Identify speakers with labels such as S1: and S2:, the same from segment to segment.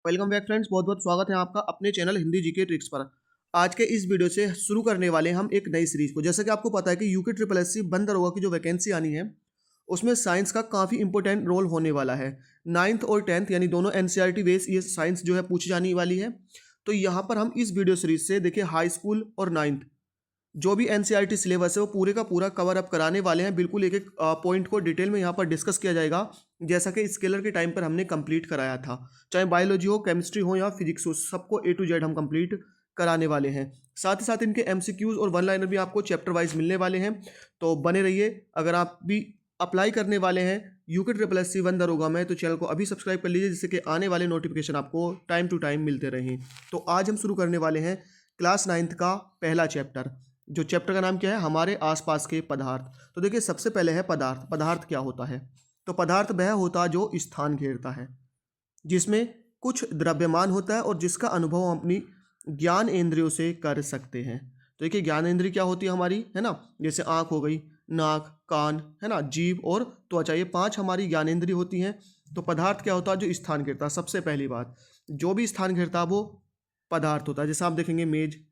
S1: Welcome back friends, बहुत बहुत स्वागत है आपका अपने चैनल हिंदी जीके ट्रिक्स पर। आज के इस वीडियो से शुरू करने वाले हैं हम एक नई सीरीज को। जैसा कि आपको पता है कि यूके ट्रिपल एस सी बंद दरोगा की जो वैकेंसी आनी है उसमें साइंस का काफ़ी इंपॉर्टेंट रोल होने वाला है। 9th और 10th यानी दोनों एनसीईआरटी बेस ये साइंस जो है पूछी जाने वाली है। तो यहाँ पर हम इस वीडियो सीरीज से देखिए हाई स्कूल और 9th जो भी एनसीईआरटी सिलेबस है वो पूरे का पूरा कवर अप कराने वाले हैं। बिल्कुल एक एक पॉइंट को डिटेल में यहाँ पर डिस्कस किया जाएगा, जैसा कि स्केलर के टाइम पर हमने कंप्लीट कराया था। चाहे बायोलॉजी हो, केमिस्ट्री हो या फिजिक्स हो, सबको A to Z हम कंप्लीट कराने वाले हैं। साथ ही साथ इनके एमसीक्यूज और वन लाइनर भी आपको चैप्टर वाइज मिलने वाले हैं, तो बने रहिए। अगर आप भी अप्लाई करने वाले हैं UK triple S C one दरोगा में तो चैनल को अभी सब्सक्राइब कर लीजिए, जिससे कि आने वाले नोटिफिकेशन आपको टाइम टू टाइम मिलते रहें। तो आज हम शुरू करने वाले हैं क्लास 9th का पहला चैप्टर। जो चैप्टर का नाम क्या है? हमारे आसपास के पदार्थ। तो देखिए सबसे पहले है पदार्थ। पदार्थ क्या होता है? तो पदार्थ वह होता है जो स्थान घेरता है, जिसमें कुछ द्रव्यमान होता है और जिसका अनुभव हम अपनी ज्ञान इंद्रियों से कर सकते हैं। तो देखिए ज्ञान इंद्रिय क्या होती है हमारी, है ना? जैसे आँख हो गई, नाक, कान, है ना, जीभ और त्वचा, ये 5 हमारी ज्ञान इंद्रिय होती हैं। तो पदार्थ क्या होता है? जो स्थान घेरता है। सबसे पहली बात, जो भी स्थान घेरता है वो पदार्थ होता है। जैसे आप देखेंगे मेज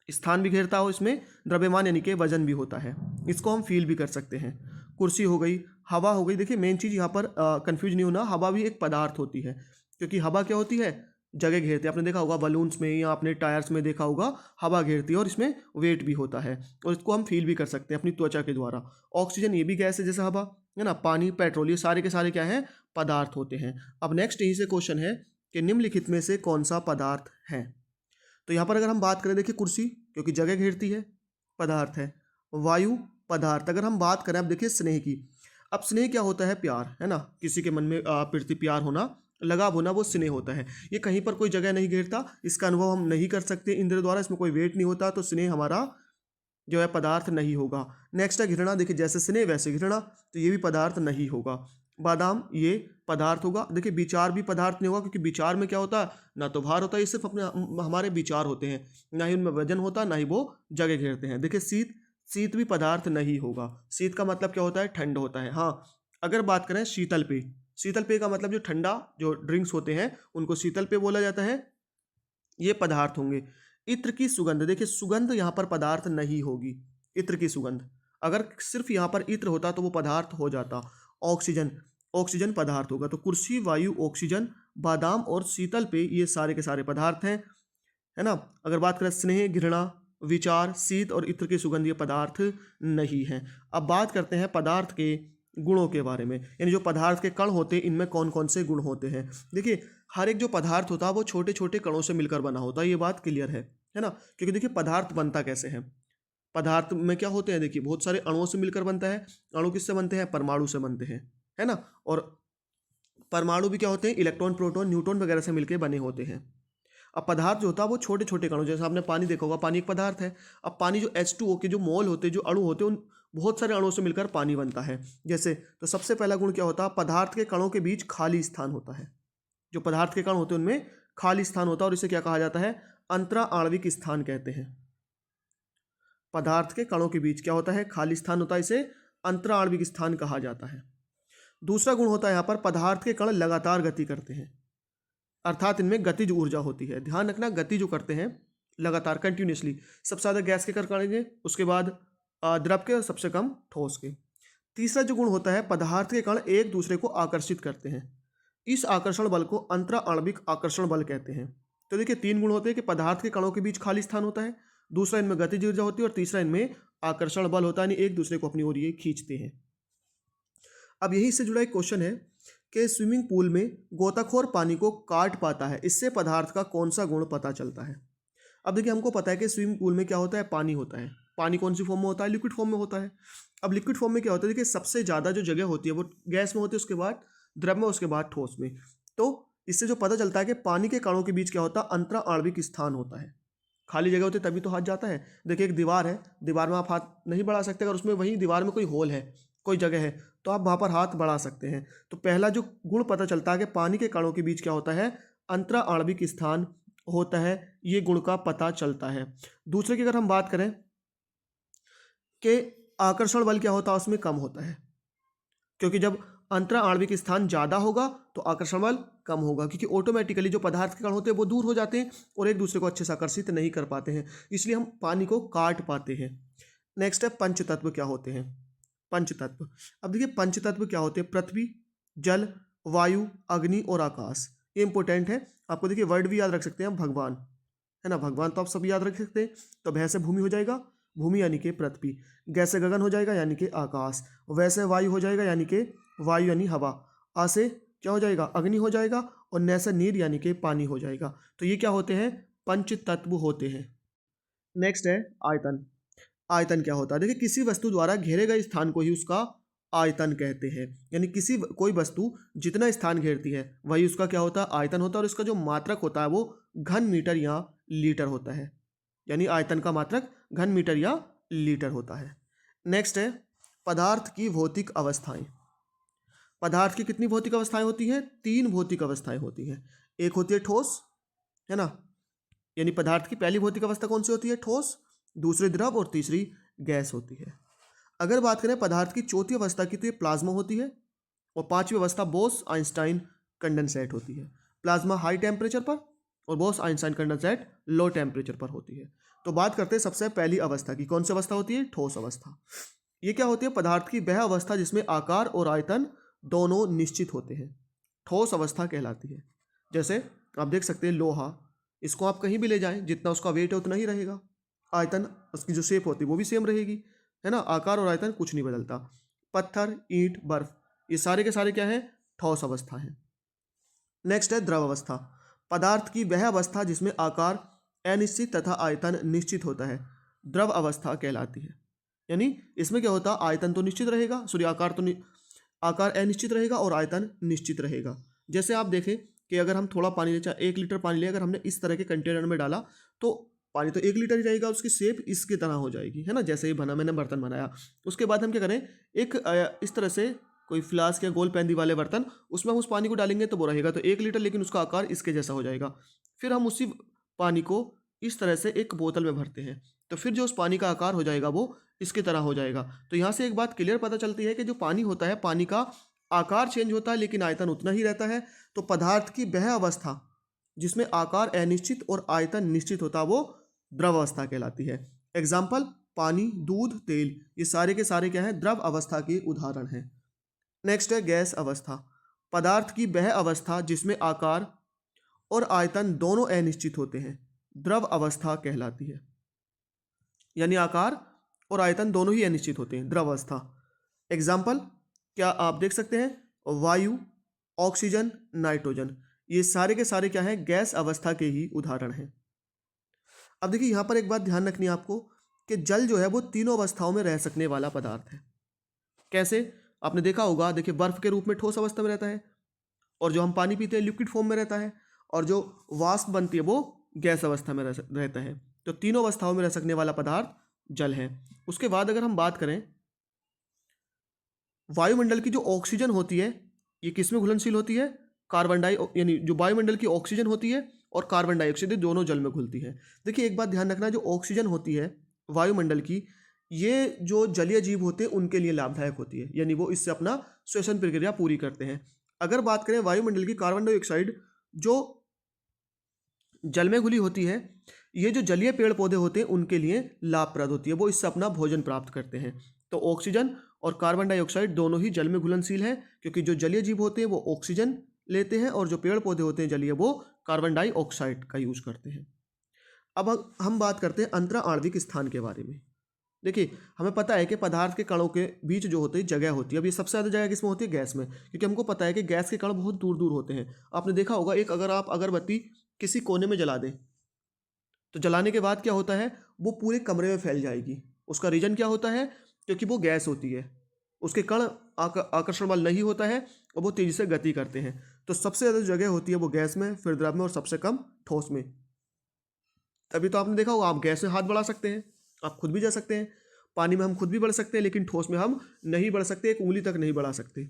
S1: स्थान भी घेरता हो, इसमें द्रव्यमान यानी कि वजन भी होता है, इसको हम फील भी कर सकते हैं। कुर्सी हो गई, हवा हो गई। देखिए मेन चीज़ यहाँ पर कंफ्यूज नहीं होना, हवा भी एक पदार्थ होती है, क्योंकि हवा क्या होती है? जगह घेरती है। आपने देखा होगा बलून्स में या अपने टायर्स में देखा होगा, हवा घेरती है और इसमें वेट भी होता है और इसको हम फील भी कर सकते हैं अपनी त्वचा के द्वारा। ऑक्सीजन ये भी गैस है जैसे हवा, है ना। पानी, पेट्रोल, ये सारे के सारे क्या हैं? पदार्थ होते हैं। अब नेक्स्ट यहीं से क्वेश्चन है कि निम्नलिखित में से कौन सा पदार्थ है? तो यहाँ पर अगर हम बात करें, देखिए कुर्सी क्योंकि जगह घेरती है, पदार्थ है। वायु पदार्थ। अगर हम बात करें अब देखिए स्नेह की। अब स्नेह क्या होता है? प्यार, है ना। किसी के मन में प्रति प्यार होना, लगाव होना, वो स्नेह होता है। ये कहीं पर कोई जगह नहीं घेरता, इसका अनुभव हम नहीं कर सकते इंद्र द्वारा, इसमें कोई वेट नहीं होता, तो स्नेह हमारा जो है पदार्थ नहीं होगा। नेक्स्ट है घृणा। देखिए जैसे स्नेह वैसे घृणा, तो ये भी पदार्थ नहीं होगा। बादाम ये पदार्थ होगा। देखिए विचार भी पदार्थ नहीं होगा, क्योंकि विचार में क्या होता है? ना तो भार होता है, ये सिर्फ अपने हमारे विचार होते हैं, ना ही उनमें वजन होता, ना ही वो जगह घेरते हैं। देखिए शीत, शीत भी पदार्थ नहीं होगा। शीत का मतलब क्या होता है? ठंड होता है। हाँ, अगर बात करें शीतल पेय, शीतल पेय का मतलब जो ठंडा जो ड्रिंक्स होते हैं उनको शीतल पेय बोला जाता है, ये पदार्थ होंगे। इत्र की सुगंध। देखिए सुगंध यहाँ पर पदार्थ नहीं होगी, इत्र की सुगंध। अगर सिर्फ यहाँ पर इत्र होता तो वो पदार्थ हो जाता। ऑक्सीजन, ऑक्सीजन पदार्थ होगा। तो कुर्सी, वायु, ऑक्सीजन, बादाम और शीतल पेय ये सारे के सारे पदार्थ हैं, है ना। अगर बात करें स्नेह, घृणा, विचार, शीत और इत्र की सुगंध, ये पदार्थ नहीं है। अब बात करते हैं पदार्थ के गुणों के बारे में, यानी जो पदार्थ के कण होते हैं इनमें कौन कौन से गुण होते हैं। देखिए हर एक जो पदार्थ होता है वो छोटे छोटे कणों से मिलकर बना होता है, ये बात क्लियर है ना। क्योंकि देखिए पदार्थ बनता कैसे है? पदार्थ में क्या होते हैं? देखिए बहुत सारे अणुओं से मिलकर बनता है। अणु किससे बनते हैं? परमाणु से बनते हैं, है ना। और परमाणु भी क्या होते हैं? इलेक्ट्रॉन, प्रोटॉन, न्यूट्रॉन वगैरह से मिलकर बने होते हैं। अब पदार्थ जो होता है वो छोटे छोटे कणों, जैसे आपने पानी देखा होगा, पानी एक पदार्थ है। अब पानी जो H2O के जो मोल होते हैं, जो अणु होते हैं, उन बहुत सारे अणुओं से मिलकर पानी बनता है। जैसे तो सबसे पहला गुण क्या होता है? पदार्थ के कणों के बीच खाली स्थान होता है। जो पदार्थ के कण होते हैं उनमें खाली स्थान होता है और इसे क्या कहा जाता है? अंतरा आणविक स्थान कहते हैं। पदार्थ के कणों के बीच क्या होता है? खाली स्थान होता है, इसे अंतरा आणविक स्थान कहा जाता है। दूसरा गुण होता है यहाँ पर पदार्थ के कण लगातार गति करते हैं, अर्थात इनमें गतिज ऊर्जा होती है। ध्यान रखना, गति जो करते हैं लगातार, कंटिन्यूसली। सबसे ज़्यादा गैस के कण करेंगे, उसके बाद द्रव के, और सबसे कम ठोस के। तीसरा जो गुण होता है, पदार्थ के कण एक दूसरे को आकर्षित करते हैं। इस आकर्षण बल को अंतरा आणविक आकर्षण बल कहते हैं। तो देखिए 3 गुण होते हैं कि पदार्थ के कणों के बीच खाली स्थान होता है, दूसरा इनमें गतिज ऊर्जा होती है, और तीसरा इनमें आकर्षण बल होता है, यानी एक दूसरे को अपनी ओर ये खींचते हैं। अब यही से जुड़ा एक क्वेश्चन है कि स्विमिंग पूल में गोताखोर पानी को काट पाता है, इससे पदार्थ का कौन सा गुण पता चलता है? अब देखिए हमको पता है कि स्विमिंग पूल में क्या होता है? पानी होता है। पानी कौन सी फॉर्म में होता है? लिक्विड फॉर्म में होता है। अब लिक्विड फॉर्म में क्या होता है? देखिए सबसे ज़्यादा जो जगह होती है वो गैस में होती है, उसके बाद द्रव में, उसके बाद ठोस में। तो इससे जो पता चलता है कि पानी के कणों के बीच क्या होता है? अंतरा आणविक स्थान होता है। खाली जगह होती है तभी तो हाथ जाता है। देखिए एक दीवार है, दीवार में आप हाथ नहीं बढ़ा सकते, अगर उसमें वहीं दीवार में कोई होल है, कोई जगह है, तो आप वहाँ पर हाथ बढ़ा सकते हैं। तो पहला जो गुण पता चलता है कि पानी के कणों के बीच क्या होता है? अंतरा आणविक स्थान होता है, ये गुण का पता चलता है। दूसरे की अगर हम बात करें कि आकर्षण बल क्या होता है? उसमें कम होता है, क्योंकि जब अंतरा आणविक स्थान ज़्यादा होगा तो आकर्षण बल कम होगा, क्योंकि ऑटोमेटिकली जो पदार्थ के कण होते हैं वो दूर हो जाते हैं और एक दूसरे को अच्छे से आकर्षित नहीं कर पाते हैं, इसलिए हम पानी को काट पाते हैं। नेक्स्ट है पंचतत्व क्या होते हैं। पंचतत्व, अब देखिए पंचतत्व क्या होते हैं। पृथ्वी, जल, वायु, अग्नि और आकाश। ये इंपॉर्टेंट है, आपको देखिए वर्ड भी याद रख सकते हैं हम, भगवान है ना, भगवान तो आप सब याद रख सकते हैं। तो भय से भूमि हो जाएगा, भूमि यानी कि पृथ्वी। गैस से गगन हो जाएगा यानी कि आकाश। वैसे वायु हो जाएगा यानी कि वायु यानी हवा। आ से क्या हो जाएगा, अग्नि हो जाएगा। और न से नीर यानी कि पानी हो जाएगा। तो ये क्या होते हैं, पंच तत्व होते हैं। नेक्स्ट है आयतन। आयतन क्या होता है, देखिए किसी वस्तु द्वारा घेरे गए स्थान को ही उसका आयतन कहते हैं। यानी कोई वस्तु जितना स्थान घेरती है वही उसका क्या होता है, आयतन होता है। और इसका जो मात्रक होता है वो घन मीटर या लीटर होता है। यानी आयतन का मात्रक घन मीटर या लीटर होता है। नेक्स्ट है पदार्थ की भौतिक अवस्थाएं। पदार्थ की कितनी भौतिक अवस्थाएं होती हैं, 3 भौतिक अवस्थाएं होती हैं। एक होती है ठोस, है ना, यानी पदार्थ की पहली भौतिक अवस्था कौन सी होती है, ठोस। दूसरी द्रव और तीसरी गैस होती है। अगर बात करें पदार्थ की चौथी अवस्था की तो ये प्लाज्मा होती है। और पांचवी अवस्था बोस आइंस्टाइन कंडेंसेट होती है। प्लाज्मा हाई टेम्परेचर पर और Bose Einstein condensate low temperature पर होती है। तो बात करते हैं सबसे पहली अवस्था की, कौन सी अवस्था होती है, ठोस अवस्था। ये क्या होती है, पदार्थ की वह अवस्था जिसमें आकार और आयतन दोनों निश्चित होते हैं, ठोस अवस्था कहलाती है। जैसे आप देख सकते हैं लोहा, इसको आप कहीं भी ले जाएं, जितना उसका वेट है उतना ही रहेगा। आयतन, उसकी जो शेप होती है वो भी सेम रहेगी, है ना, आकार और आयतन कुछ नहीं बदलता। पत्थर, ईंट, बर्फ, ये सारे के सारे क्या है, ठोस अवस्था है। नेक्स्ट है द्रव अवस्था। पदार्थ की वह अवस्था जिसमें आकार अनिश्चित तथा आयतन निश्चित होता है, द्रव अवस्था कहलाती है। यानी इसमें क्या होता है, आयतन तो निश्चित रहेगा, सॉरी आकार अनिश्चित रहेगा और आयतन निश्चित रहेगा। जैसे आप देखें कि अगर हम थोड़ा पानी ले, चाहे 1 लीटर पानी ले, अगर हमने इस तरह के कंटेनर में डाला तो पानी तो 1 लीटर ही रहेगा, उसकी शेप इसकी तरह हो जाएगी, है ना, जैसे ही बना, मैंने बर्तन बनाया। उसके बाद हम क्या करें, एक इस तरह से कोई फ्लास्क या गोल पैंदी वाले बर्तन, उसमें हम उस पानी को डालेंगे तो वो रहेगा तो 1 लीटर, लेकिन उसका आकार इसके जैसा हो जाएगा। फिर हम उसी पानी को इस तरह से एक बोतल में भरते हैं, तो फिर जो उस पानी का आकार हो जाएगा वो इसकी तरह हो जाएगा। तो यहाँ से एक बात क्लियर पता चलती है कि जो पानी होता है, पानी का आकार चेंज होता है लेकिन आयतन उतना ही रहता है। तो पदार्थ की वह अवस्था जिसमें आकार अनिश्चित और आयतन निश्चित होता है वो द्रव अवस्था कहलाती है। एग्जाम्पल, पानी, दूध, तेल, ये सारे के सारे क्या है, द्रव अवस्था के उदाहरण हैं। नेक्स्ट है गैस अवस्था। पदार्थ की वह अवस्था जिसमें आकार और आयतन दोनों अनिश्चित होते हैं, द्रव अवस्था कहलाती है। यानी आकार और आयतन दोनों ही अनिश्चित होते हैं, द्रव अवस्था। एग्जाम्पल क्या आप देख सकते हैं, वायु, ऑक्सीजन, नाइट्रोजन, ये सारे के सारे क्या है, गैस अवस्था के ही उदाहरण हैं। अब देखिए यहाँ पर एक बात ध्यान रखनी है आपको कि जल जो है वो तीनों अवस्थाओं में रह सकने वाला पदार्थ है। कैसे, आपने देखा होगा, देखिए बर्फ के रूप में ठोस अवस्था में रहता है, और जो हम पानी पीते हैं लिक्विड फॉर्म में रहता है, और जो वाष्प बनती है वो गैस अवस्था में रहता है। तो तीनों अवस्थाओं में रह सकने वाला पदार्थ जल है। उसके बाद अगर हम बात करें, वायुमंडल की जो ऑक्सीजन होती है ये किस में घुलनशील होती है, यानी जो वायुमंडल की ऑक्सीजन होती है और कार्बन डाइऑक्साइड दोनों जल में घुलती है। देखिए एक बात ध्यान रखना, जो ऑक्सीजन होती है वायुमंडल की, ये जो जलीय जीव होते हैं उनके लिए लाभदायक होती है, यानी वो इससे अपना श्वसन प्रक्रिया पूरी करते हैं। अगर बात करें वायुमंडल की, कार्बन डाइऑक्साइड जो जल में घुली होती है, ये जो जलीय पेड़ पौधे होते हैं उनके लिए लाभप्रद होती है, वो इससे अपना भोजन प्राप्त करते हैं। तो ऑक्सीजन और कार्बन डाइऑक्साइड दोनों ही जल में घुलनशील है, क्योंकि जो जलीय जीव होते हैं वो ऑक्सीजन लेते हैं और जो पेड़ पौधे होते हैं जलीय वो कार्बन डाइऑक्साइड का यूज करते हैं। अब हम बात करते हैं अंतरा आणविक स्थान के बारे में। देखिए हमें पता है कि पदार्थ के कणों के बीच जो होती है जगह होती है। अब ये सबसे ज़्यादा जगह किसमें होती है, गैस में, क्योंकि हमको पता है कि गैस के कण बहुत दूर दूर होते हैं। आपने देखा होगा, एक अगर आप अगरबत्ती किसी कोने में जला दें तो जलाने के बाद क्या होता है, वो पूरे कमरे में फैल जाएगी। उसका रीजन क्या होता है, क्योंकि वो गैस होती है, उसके कण आकर्षण बल नहीं होता है और वो तेजी से गति करते हैं। तो सबसे ज़्यादा जगह होती है वो गैस में, फिर द्रव में और सबसे कम ठोस में। तभी तो आपने देखा होगा, आप गैस में हाथ बढ़ा सकते हैं, आप खुद भी जा सकते हैं, पानी में हम खुद भी बढ़ सकते हैं, लेकिन ठोस में हम नहीं बढ़ सकते, एक उंगली तक नहीं बढ़ा सकते।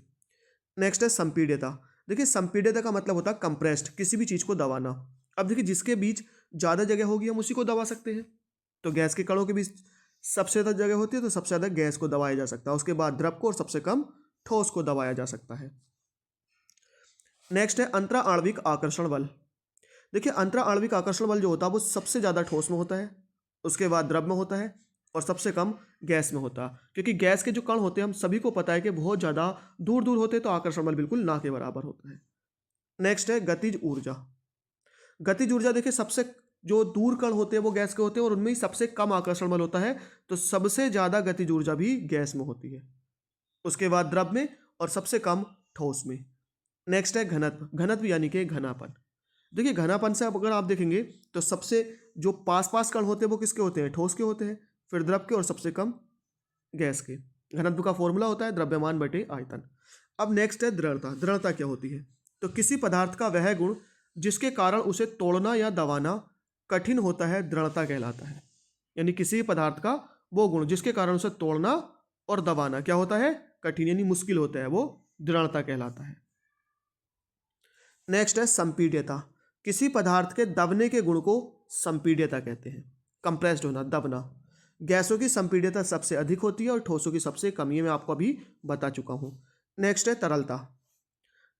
S1: नेक्स्ट है संपीड्यता। देखिए संपीड्यता का मतलब होता है कंप्रेस्ड, किसी भी चीज़ को दबाना। अब देखिए जिसके बीच ज़्यादा जगह होगी हम उसी को दबा सकते हैं। तो गैस के कणों के बीच सबसे ज़्यादा जगह होती है तो सबसे ज़्यादा गैस को दबाया जा सकता है, उसके बाद द्रव को और सबसे कम ठोस को दबाया जा सकता है। नेक्स्ट है अंतरा आणविक आकर्षण बल। देखिए अंतरा आणविक आकर्षण बल जो होता है वो सबसे ज़्यादा ठोस में होता है, उसके बाद द्रव में होता है और सबसे कम गैस में होता है। क्योंकि गैस के जो कण होते हैं हम सभी को पता है कि बहुत ज़्यादा दूर दूर होते हैं, तो आकर्षण बल बिल्कुल ना के बराबर होता है। नेक्स्ट है गतिज ऊर्जा। गतिज ऊर्जा देखिए सबसे जो दूर कण होते हैं वो गैस के होते हैं और उनमें ही सबसे कम आकर्षण बल होता है, तो सबसे ज़्यादा गतिज ऊर्जा भी गैस में होती है, उसके बाद द्रव में और सबसे कम ठोस में। नेक्स्ट है घनत्व। घनत्व यानी कि घनापन। देखिए घनापन से अगर आप देखेंगे तो सबसे जो पास पास कण होते हैं वो किसके होते हैं, ठोस के होते हैं, फिर द्रव के और सबसे कम गैस के। घनत्व का फॉर्मूला होता है द्रव्यमान बटे आयतन। अब नेक्स्ट है दृढ़ता। दृढ़ता क्या होती है, तो किसी पदार्थ का वह गुण जिसके कारण उसे तोड़ना या दबाना कठिन होता है दृढ़ता कहलाता है। यानी किसी पदार्थ का वो गुण जिसके कारण उसे तोड़ना और दबाना क्या होता है, कठिन यानी मुश्किल होता है, वो दृढ़ता कहलाता है। नेक्स्ट है संपीड्यता। किसी पदार्थ के दबने के गुण को संपीड्यता कहते हैं, कंप्रेस्ड होना, दबना। गैसों की संपीड्यता सबसे अधिक होती है और ठोसों की सबसे कम, ये मैं आपको अभी बता चुका हूँ। नेक्स्ट है तरलता।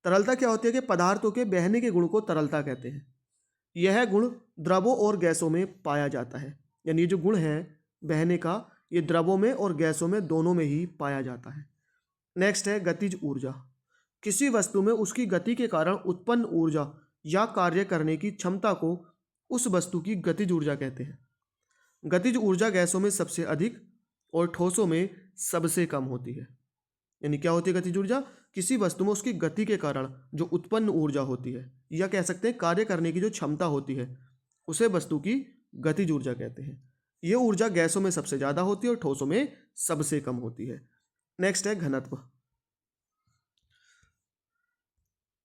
S1: तरलता क्या होती है कि पदार्थों के बहने के गुण को तरलता कहते हैं। यह गुण द्रवों और गैसों में पाया जाता है, यानी ये जो गुण है बहने का, ये द्रवों में और गैसों में दोनों में ही पाया जाता है। नेक्स्ट है गतिज ऊर्जा। किसी वस्तु में उसकी गति के कारण उत्पन्न ऊर्जा या कार्य करने की क्षमता को उस वस्तु की गतिज ऊर्जा कहते हैं। गतिज ऊर्जा गैसों में सबसे अधिक और ठोसों में सबसे कम होती है। यानी क्या होती है गतिज ऊर्जा, किसी वस्तु में उसकी गति के कारण जो उत्पन्न ऊर्जा होती है या कह सकते हैं कार्य करने की जो क्षमता होती है, उसे वस्तु की गतिज ऊर्जा कहते हैं। ये ऊर्जा गैसों में सबसे ज़्यादा होती है और ठोसों में सबसे कम होती है। नेक्स्ट है घनत्व।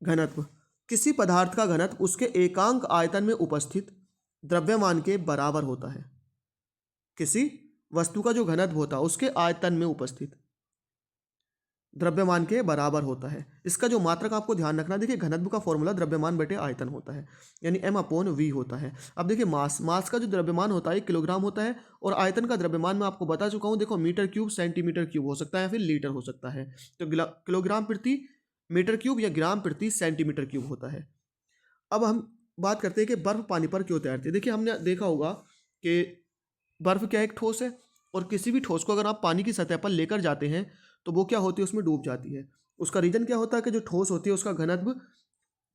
S1: घनत्व किसी पदार्थ का घनत्व उसके एकांक आयतन में उपस्थित द्रव्यमान के बराबर होता है। किसी वस्तु का जो घनत्व होता है उसके आयतन में उपस्थित द्रव्यमान के बराबर होता है। इसका जो मात्रक आपको ध्यान रखना, देखिए घनत्व का फॉर्मूला द्रव्यमान बटे आयतन होता है, यानी m/v होता है। अब देखिए मास का जो द्रव्यमान होता है किलोग्राम होता है और आयतन का द्रव्यमान मैं आपको बता चुका हूँ। देखो मीटर क्यूब सेंटीमीटर क्यूब हो सकता है या फिर लीटर हो सकता है, तो किलोग्राम प्रति मीटर क्यूब या ग्राम प्रति सेंटीमीटर क्यूब होता है। अब हम बात करते हैं कि बर्फ पानी पर क्यों तैरती है। देखिए हमने देखा होगा कि बर्फ क्या एक ठोस है और किसी भी ठोस को अगर आप पानी की सतह पर लेकर जाते हैं तो वो क्या होती है, उसमें डूब जाती है। उसका रीजन क्या होता है कि जो ठोस होती है उसका घनत्व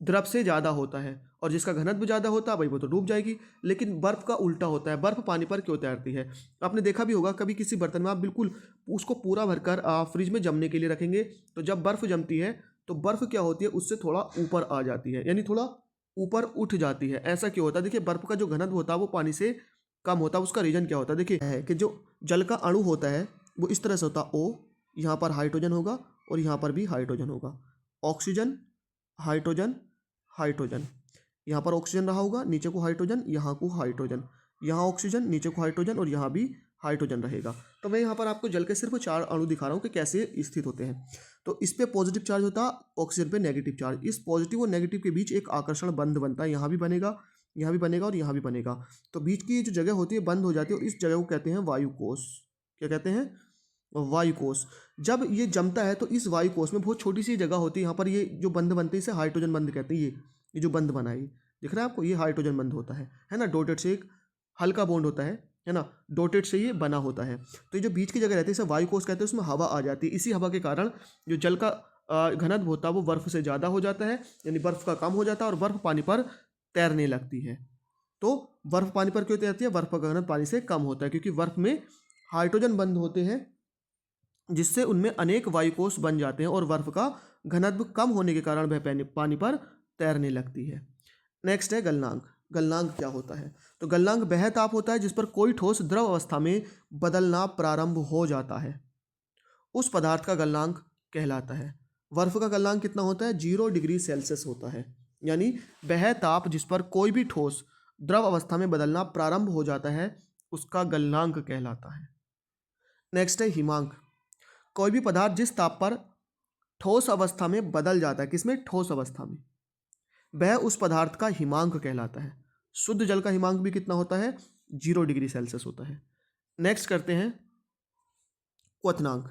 S1: द्रव से ज़्यादा होता है और जिसका घनत्व ज़्यादा होता है भाई वो तो डूब जाएगी। लेकिन बर्फ़ का उल्टा होता है, बर्फ़ पानी पर क्यों तैरती है। आपने देखा भी होगा कभी किसी बर्तन में आप बिल्कुल उसको पूरा भरकर फ्रिज में जमने के लिए रखेंगे, तो जब बर्फ़ जमती है तो बर्फ़ क्या होती है उससे थोड़ा ऊपर आ जाती है, यानी थोड़ा ऊपर उठ जाती है। ऐसा क्यों होता है, देखिए बर्फ़ का जो घनत्व होता है वो पानी से कम होता है। उसका रीज़न क्या होता है, देखिए है कि जो जल का अणु होता है वो इस तरह से होता है, O यहाँ पर हाइड्रोजन होगा और यहाँ पर भी हाइड्रोजन होगा, ऑक्सीजन हाइड्रोजन हाइड्रोजन, यहाँ पर ऑक्सीजन रहा होगा, नीचे को हाइड्रोजन, यहाँ को हाइड्रोजन, यहाँ ऑक्सीजन, नीचे को हाइड्रोजन और यहाँ भी हाइड्रोजन रहेगा। तो मैं यहाँ पर आपको जल के सिर्फ 4 अणु दिखा रहा हूँ कि कैसे स्थित होते हैं। तो इस पे पॉजिटिव चार्ज होता है, ऑक्सीजन पे नेगेटिव चार्ज। इस पॉजिटिव और नेगेटिव के बीच एक आकर्षण बंध बनता है, यहाँ भी बनेगा, यहाँ भी बनेगा और यहाँ भी बनेगा। तो बीच की जो जगह होती है बंद हो जाती है और इस जगह को कहते हैं वायुकोश। क्या कहते हैं, वायुकोश। जब ये जमता है तो इस वायुकोश में बहुत छोटी सी जगह होती है, यहाँ पर ये जो बंध बनते हैं इसे हाइड्रोजन बंध कहते हैं। ये जो बंध बना है दिख रहा है आपको, ये हाइड्रोजन बंध होता है ना। डॉटेड से एक हल्का बॉन्ड होता है ना, डॉटेड से ये बना होता है। तो ये जो बीच की जगह रहती है इसे वायुकोश कहते हैं, उसमें हवा आ जाती है। इसी हवा के कारण जो जल का घनत्व होता है वो बर्फ़ से ज़्यादा हो जाता है, यानी बर्फ़ का कम हो जाता है और बर्फ़ पानी पर तैरने लगती है। तो बर्फ़ पानी पर क्यों तैरती है, बर्फ़ का घनत्व पानी से कम होता है क्योंकि बर्फ़ में हाइड्रोजन बंध होते हैं जिससे उनमें अनेक वायुकोश बन जाते हैं और बर्फ़ का घनत्व कम होने के कारण वह पानी पर तैरने लगती है। नेक्स्ट है गलनांक। गलनांक क्या होता है, तो गलनांक वह ताप होता है जिस पर कोई ठोस द्रव अवस्था में बदलना प्रारंभ हो जाता है, उस पदार्थ का गलनांक कहलाता है। बर्फ का गलनांक कितना होता है, 0 डिग्री सेल्सियस होता है, यानी वह ताप जिस पर कोई भी ठोस द्रव अवस्था में बदलना प्रारंभ हो जाता है उसका गलनांक कहलाता है। नेक्स्ट है हिमांक। कोई भी पदार्थ जिस ताप पर ठोस अवस्था में बदल जाता है, किसमें, ठोस अवस्था में, वह उस पदार्थ का हिमांक कहलाता है। शुद्ध जल का हिमांक भी कितना होता है, 0 डिग्री सेल्सियस होता है। नेक्स्ट करते हैं क्वथनांक।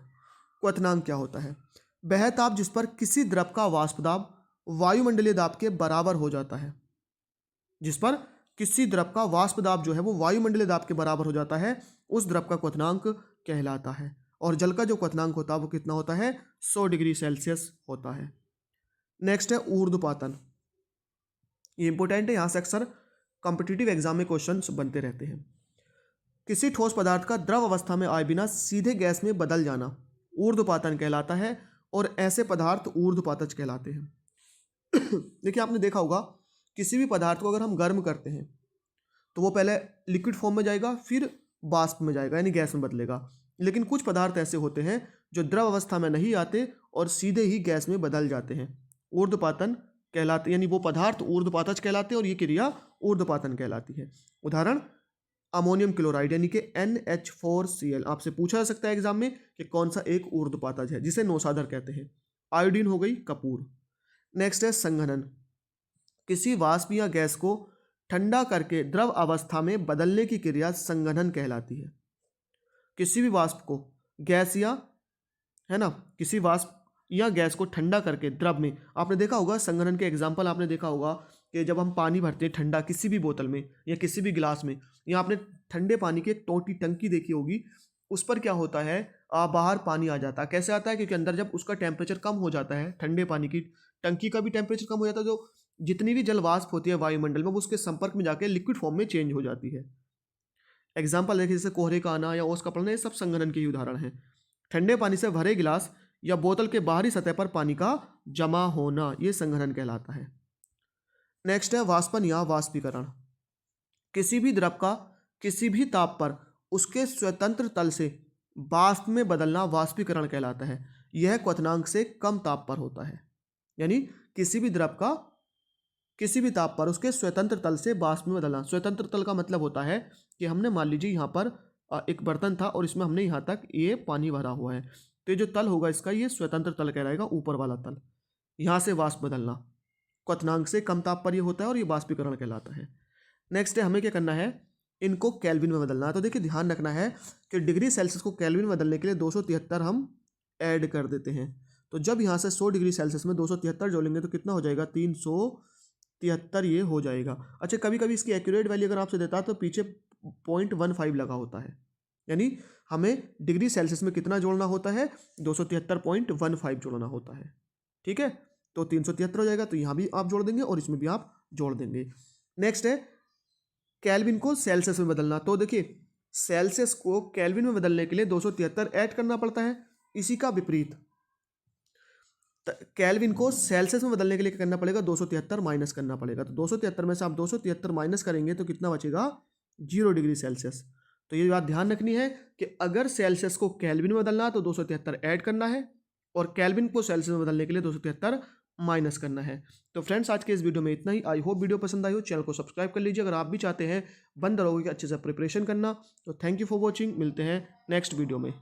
S1: क्वथनांक क्या होता है, वह ताप जिस पर किसी द्रव का वाष्प दाब वायुमंडलीय दाब के बराबर हो जाता है। जिस पर किसी द्रव का वाष्प दाब जो है वो वायुमंडलीय दाब के बराबर हो जाता है, उस द्रव का क्वथनांक कहलाता है। और जल का जो क्वथनांक होता है वो कितना होता है? 100 डिग्री सेल्सियस होता है। नेक्स्ट है ऊर्ध्वपातन। ये इंपॉर्टेंट है, यहाँ से अक्सर कॉम्पिटिटिव एग्जाम में क्वेश्चन बनते रहते हैं। किसी ठोस पदार्थ का द्रव अवस्था में आए बिना सीधे गैस में बदल जाना ऊर्ध्वपातन कहलाता है, और ऐसे पदार्थ ऊर्ध्वपातज कहलाते हैं। देखिए, आपने देखा होगा किसी भी पदार्थ को अगर हम गर्म करते हैं तो वो पहले लिक्विड फॉर्म में जाएगा, फिर वाष्प में जाएगा, यानी गैस में बदलेगा। लेकिन कुछ पदार्थ ऐसे होते हैं जो द्रव अवस्था में नहीं आते और सीधे ही गैस में बदल जाते हैं, ऊर्ध्वपातन कहलाते, यानी वो पदार्थ ऊर्ध्वपातज कहलाते हैं और ये क्रिया ऊर्ध्वपातन कहलाती है। उदाहरण अमोनियम क्लोराइड यानी कि NH4Cl। आपसे पूछा जा सकता है एग्जाम में कि कौन सा एक ऊर्ध्वपातज है, जिसे नौसादर कहते हैं। आयोडीन हो गई कपूर। नेक्स्ट है संघनन। किसी वाष्प या गैस को ठंडा करके द्रव अवस्था में बदलने की क्रिया संघनन कहलाती है। किसी भी वाष्प को गैस या, है ना, किसी वाष्प या गैस को ठंडा करके द्रव में, आपने देखा होगा संघनन के एग्जाम्पल, आपने देखा होगा कि जब हम पानी भरते हैं ठंडा किसी भी बोतल में या किसी भी गिलास में, या आपने ठंडे पानी की एक टोटी टंकी देखी होगी, उस पर क्या होता है, बाहर पानी आ जाता है। कैसे आता है? क्योंकि अंदर जब उसका टेम्परेचर कम हो जाता है, ठंडे पानी की टंकी का भी टेम्परेचर कम हो जाता है, जो जितनी भी जल वाष्प होती है वायुमंडल में वो उसके संपर्क में जाकर लिक्विड फॉर्म में चेंज हो जाती है। एग्जाम्पल देखिए, जैसे कोहरे का आना या ओस का पड़ना, ये सब संघनन के ही उदाहरण हैं। ठंडे पानी से भरे गिलास या बोतल के बाहरी सतह पर पानी का जमा होना, ये संघनन कहलाता है। नेक्स्ट है वाष्पन या वाष्पीकरण। किसी भी द्रव का किसी भी ताप पर उसके स्वतंत्र तल से वाष्प में बदलना वाष्पीकरण कहलाता है। यह क्वथनांक से कम ताप पर होता है, यानी किसी भी द्रव का किसी भी ताप पर उसके स्वतंत्र तल से वाष्प में बदलना। स्वतंत्र तल का मतलब होता है कि हमने, मान लीजिए यहाँ पर एक बर्तन था और इसमें हमने यहाँ तक ये पानी भरा हुआ है, तो ये जो तल होगा इसका, ये स्वतंत्र तल कहलाएगा, ऊपर वाला तल। यहाँ से वाष्प बदलना क्वथनांक से कम ताप पर ये होता है और ये वाष्पीकरण कहलाता है। नेक्स्ट है, हमें क्या करना है, इनको केल्विन में बदलना है। तो देखिए, ध्यान रखना है कि डिग्री सेल्सियस को केल्विन में बदलने के लिए 273 हम ऐड कर देते हैं। तो जब यहाँ से 100 डिग्री सेल्सियस में 273 जोड़ेंगे तो कितना हो जाएगा? 373 ये हो जाएगा। अच्छा, कभी कभी इसकी एक्यूरेट वैल्यू अगर आपसे देता है तो पीछे 0.15 लगा होता है, यानी हमें डिग्री सेल्सियस में कितना जोड़ना होता है? 273.15 जोड़ना होता है। ठीक है, तो 373 हो जाएगा, तो यहाँ भी आप जोड़ देंगे और इसमें भी आप जोड़ देंगे। नेक्स्ट है केल्विन को सेल्सियस में बदलना। तो देखिए, सेल्सियस को केल्विन में बदलने के लिए 273 ऐड करना पड़ता है। इसी का विपरीत केल्विन को सेल्सियस में बदलने के लिए क्या करना पड़ेगा? 273 माइनस करना पड़ेगा। तो 273 में से आप 273 माइनस करेंगे तो कितना बचेगा? 0 डिग्री सेल्सियस। तो ये बात ध्यान रखनी है कि अगर सेल्सियस को केल्विन में बदलना है तो 273 ऐड करना है, और केल्विन को सेल्सियस में बदलने के लिए 273 माइनस करना है। तो फ्रेंड्स, आज के इस वीडियो में इतना ही। आई होप वीडियो पसंद आई हो। चैनल को सब्सक्राइब कर लीजिए अगर आप भी चाहते हैं बंद रहोगे कि अच्छे से प्रिपरेशन करना। तो थैंक यू फॉर वॉचिंग। मिलते हैं नेक्स्ट वीडियो में।